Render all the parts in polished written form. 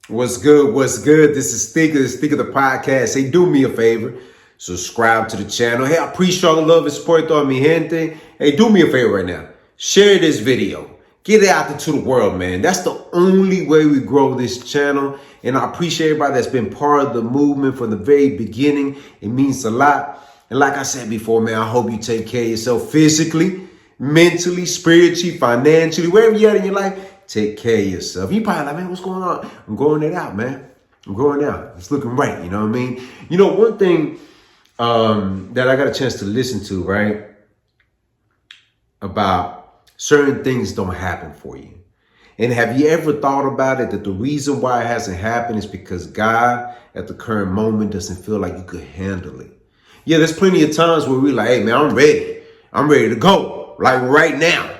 What's good? What's good? This is Sticker the podcast. Hey, do me a favor. Subscribe to the channel. Hey, I appreciate all the love and support on mi gente. Hey, do me a favor right now. Share this video. Get it out there to the world, man. That's the only way we grow this channel. And I appreciate everybody that's been part of the movement from the very beginning. It means a lot. And like I said before, man, I hope you take care of yourself physically, mentally, spiritually, financially, wherever you're at in your life. Take care of yourself. You probably like, man, what's going on? I'm growing it out, man. I'm growing out. It's looking right. You know what I mean? You know, one thing that I got a chance to listen to, right? About certain things don't happen for you. And have you ever thought about it that the reason why it hasn't happened is because God at the current moment doesn't feel like you could handle it? Yeah, there's plenty of times where we're like, hey, man, I'm ready. I'm ready to go. Like right now.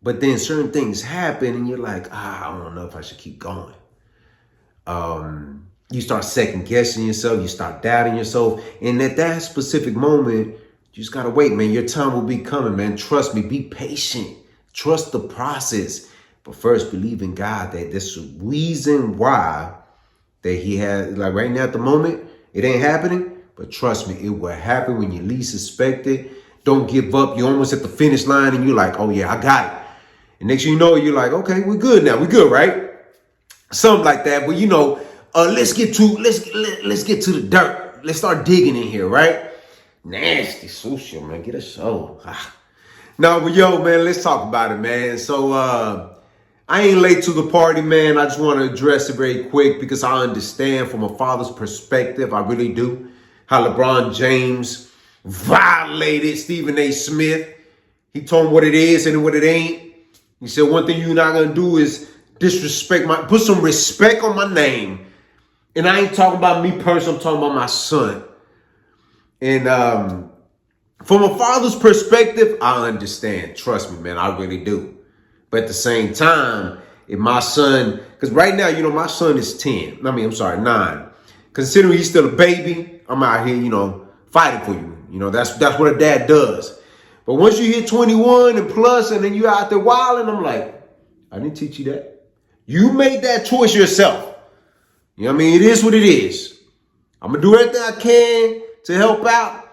But then certain things happen and you're like, I don't know if I should keep going. You start second guessing yourself. You start doubting yourself. And at that specific moment, you just got to wait, man. Your time will be coming, man. Trust me. Be patient. Trust the process. But first, believe in God that there's a reason why that he has, like right now at the moment, it ain't happening. But trust me, it will happen when you least expect it. Don't give up. You're almost at the finish line and you're like, oh, yeah, I got it. And next thing you know, you're like, okay, we're good now. We're good, right? Something like that. But you know, let's get to the dirt. Let's start digging in here, right? Nasty social, man. Get a show. No, but yo, man, let's talk about it, man. So I ain't late to the party, man. I just want to address it very quick because I understand from a father's perspective. I really do. How LeBron James violated Stephen A. Smith. He told him what it is and what it ain't. He said, one thing you're not going to do is disrespect put some respect on my name. And I ain't talking about me personally, I'm talking about my son. And from a father's perspective, I understand. Trust me, man, I really do. But at the same time, if my son, because right now, you know, my son is 9. Considering he's still a baby, I'm out here, you know, fighting for you. You know, that's what a dad does. But once you hit 21 and plus, and then you out there wilding, I'm like, I didn't teach you that. You made that choice yourself. You know what I mean? It is what it is. I'm going to do everything I can to help out.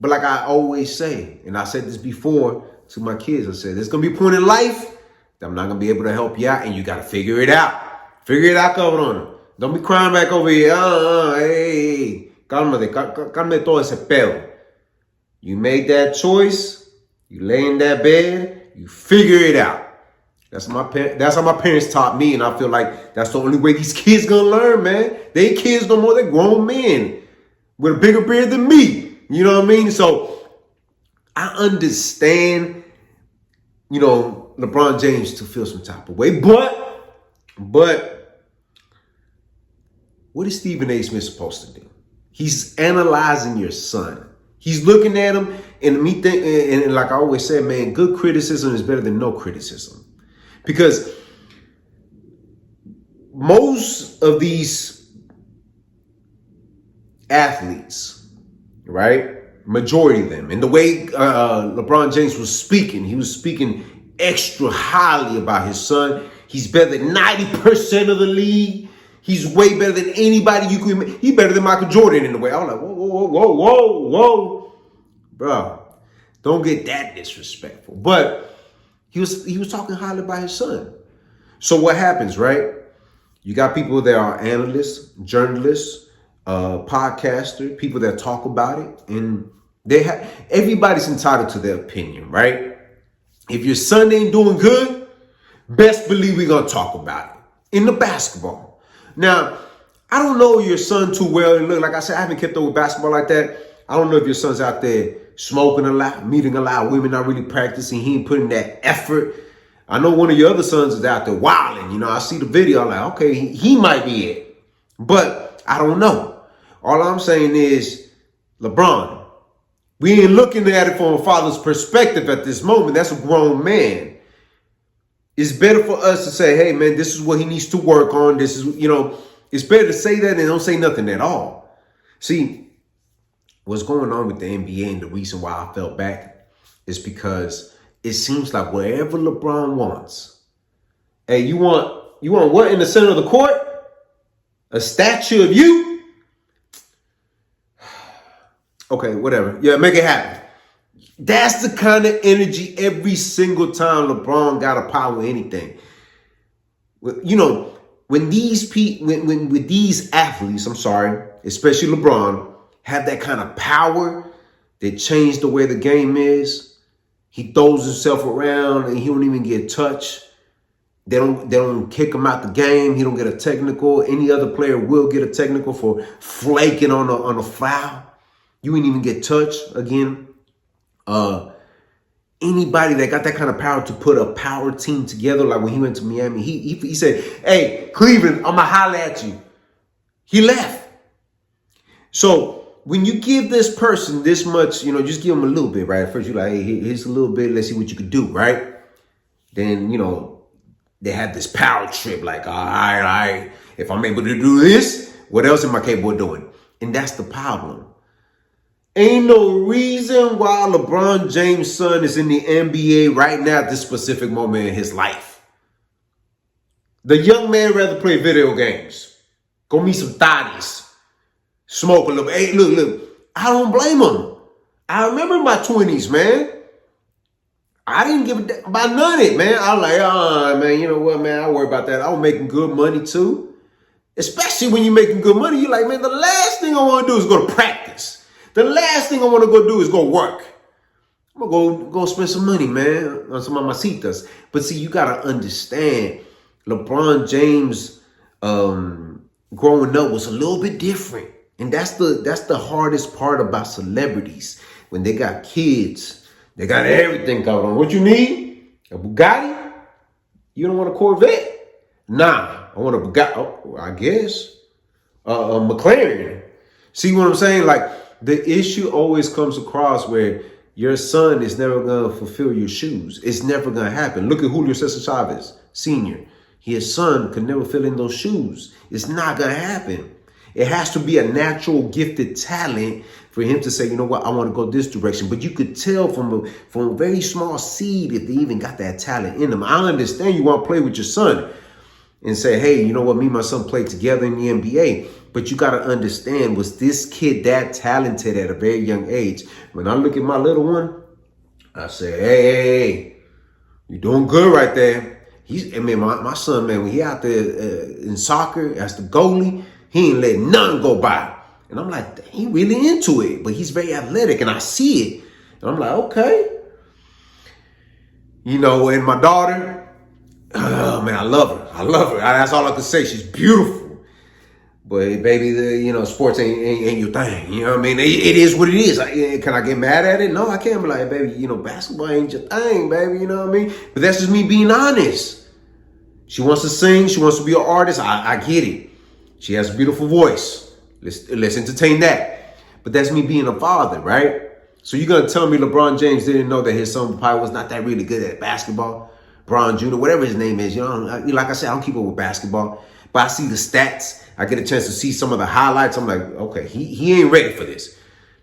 But like I always say, and I said this before to my kids, I said, there's going to be a point in life that I'm not going to be able to help you out, and you got to figure it out. Figure it out, cabrón. Don't be crying back over here. Hey, cálmate todo ese pedo. You made that choice. You lay in that bed. You figure it out. That's how my parents taught me, and I feel like that's the only way these kids gonna learn, man. They ain't kids no more. They're grown men with a bigger beard than me. You know what I mean? So I understand, you know, LeBron James to feel some type of way, but what is Stephen A. Smith supposed to do? He's analyzing your son. He's looking at him, and like I always said, man, good criticism is better than no criticism. Because most of these athletes, right, majority of them, and the way LeBron James was speaking, he was speaking extra highly about his son. He's better than 90% of the league. He's way better than anybody you could. He's better than Michael Jordan in a way. I was like, whoa. Bro, don't get that disrespectful. But he was talking highly about his son. So what happens, right? You got people that are analysts, journalists, podcasters, people that talk about it. And everybody's entitled to their opinion, right? If your son ain't doing good, best believe we're going to talk about it in the basketball. Now, I don't know your son too well. And look, like I said, I haven't kept up with basketball like that. I don't know if your son's out there smoking a lot, meeting a lot of women, not really practicing. He ain't putting that effort. I know one of your other sons is out there wilding. You know, I see the video. I'm like, okay, he might be it. But I don't know. All I'm saying is, LeBron, we ain't looking at it from a father's perspective at this moment. That's a grown man. It's better for us to say, hey, man, this is what he needs to work on. This is, you know, it's better to say that than don't say nothing at all. See, what's going on with the NBA and the reason why I fell back is because it seems like wherever LeBron wants, hey, you want what in the center of the court? a statue of you. Okay, whatever. Yeah, make it happen. That's the kind of energy every single time LeBron got to power anything. You know, when these when with these athletes, I'm sorry, especially LeBron, have that kind of power that changed the way the game is. He throws himself around and he don't even get touched. They don't kick him out the game. He don't get a technical. Any other player will get a technical for flaking on a foul. You ain't even get touched again. Anybody that got that kind of power to put a power team together, like when he went to Miami, he said, "Hey, Cleveland, I'm gonna holler at you." He left. So when you give this person this much, just give him a little bit, right? At first you're like, "Hey, here's a little bit. Let's see what you can do," right? Then they have this power trip, like, all right. If I'm able to do this, what else am I capable of doing? And that's the problem. Ain't no reason why LeBron James' son is in the NBA right now at this specific moment in his life. The young man rather play video games, go meet some thotties, smoke a little bit. Hey, look, I don't blame him. I remember my 20s, man. I didn't give a damn about none of it, man. I was like, man, you know what, man? I worry about that. I was making good money, too. Especially when you're making good money, you're like, man, the last thing I want to do is go to practice. The last thing I want to go do is go work. I'm going to go spend some money, man, on some mamacitas. But see, you got to understand, LeBron James growing up was a little bit different. And that's the hardest part about celebrities. When they got kids, they got everything going on. What you need? A Bugatti? You don't want a Corvette? Nah, I want a Bugatti. Oh, I guess. A McLaren. See what I'm saying? Like, the issue always comes across where your son is never going to fulfill your shoes. It's never going to happen. Look at Julio Cesar Chavez, Sr. His son could never fill in those shoes. It's not going to happen. It has to be a natural gifted talent for him to say, you know what, I want to go this direction. But you could tell from a very small seed if they even got that talent in them. I understand you want to play with your son and say, hey, you know what, me and my son played together in the NBA. But you got to understand, was this kid that talented at a very young age? When I look at my little one, I say, hey, you're doing good right there. My son, man, when he out there in soccer as the goalie, he ain't letting none go by. And I'm like, he really into it. But he's very athletic, and I see it. And I'm like, okay. And my daughter, oh, man, I love her. That's all I can say. She's beautiful. But baby, sports ain't your thing. You know what I mean? It is what it is. Can I get mad at it? No, I can't be like, baby, basketball ain't your thing, baby. You know what I mean? But that's just me being honest. She wants to sing. She wants to be an artist. I get it. She has a beautiful voice. Let's entertain that. But that's me being a father, right? So you're going to tell me LeBron James didn't know that his son probably was not that really good at basketball? Bron Jr., whatever his name is. Like I said, I don't keep up with basketball. But I see the stats. I get a chance to see some of the highlights. I'm like, okay, he ain't ready for this.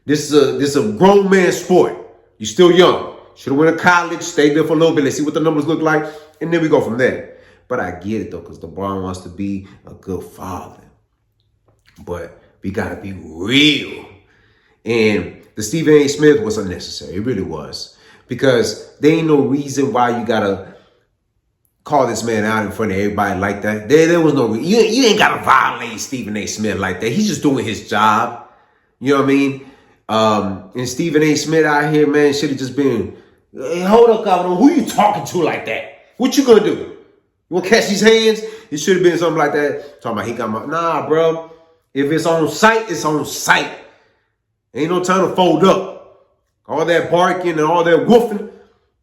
This is a grown man sport. You're still young. Should have went to college, stayed there for a little bit. Let's see what the numbers look like. And then we go from there. But I get it, though, because LeBron wants to be a good father. But we got to be real. And the Stephen A. Smith was unnecessary. It really was. Because there ain't no reason why you got to call this man out in front of everybody like that. There was no, you ain't got to violate Stephen A. Smith like that. He's just doing his job. You know what I mean? And Stephen A. Smith out here, man, should have just been, hey, hold up, Governor, who you talking to like that? What you gonna do? You want to catch these hands? It should have been something like that. Talking about he got my, nah, bro. If it's on site, it's on site. Ain't no time to fold up. All that barking and all that woofing.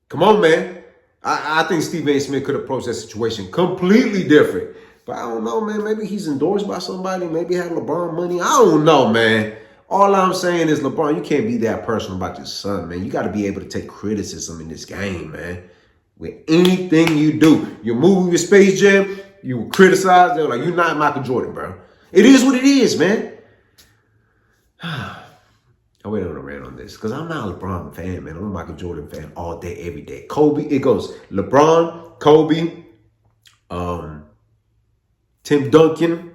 Come on, man. I think Stephen A. Smith could approach that situation completely different. But I don't know, man. Maybe he's endorsed by somebody. Maybe had LeBron money. I don't know, man. All I'm saying is, LeBron, you can't be that personal about your son, man. You got to be able to take criticism in this game, man. With anything you do. Your movie with Space Jam, you criticize them like you're not Michael Jordan, bro. It is what it is, man. I wait on a rant on this because I'm not a LeBron fan, man. I'm a Michael Jordan fan all day, every day. Kobe, it goes LeBron, Kobe, Tim Duncan,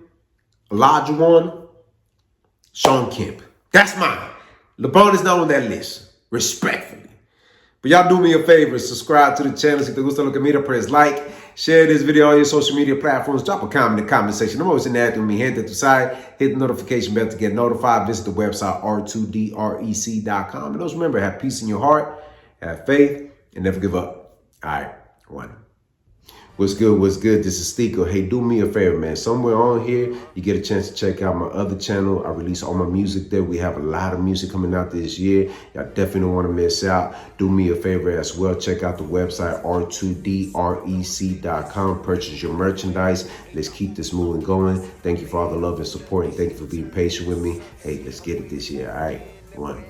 Elijah Warner, Sean Kemp. That's mine. LeBron is not on that list, respectfully. But y'all do me a favor, subscribe to the channel. Si te gusta lo que mira, press like. Share this video on your social media platforms. Drop a comment in the comment section. I'm always interacting with me. Hit the side. Hit the notification bell to get notified. Visit the website r2drec.com. And always remember, have peace in your heart, have faith, and never give up. All right, one. What's good? What's good? This is Stico. Hey, do me a favor, man. Somewhere on here, you get a chance to check out my other channel. I release all my music there. We have a lot of music coming out this year. Y'all definitely don't want to miss out. Do me a favor as well. Check out the website, r2drec.com. Purchase your merchandise. Let's keep this moving going. Thank you for all the love and support, and thank you for being patient with me. Hey, let's get it this year. All right, one.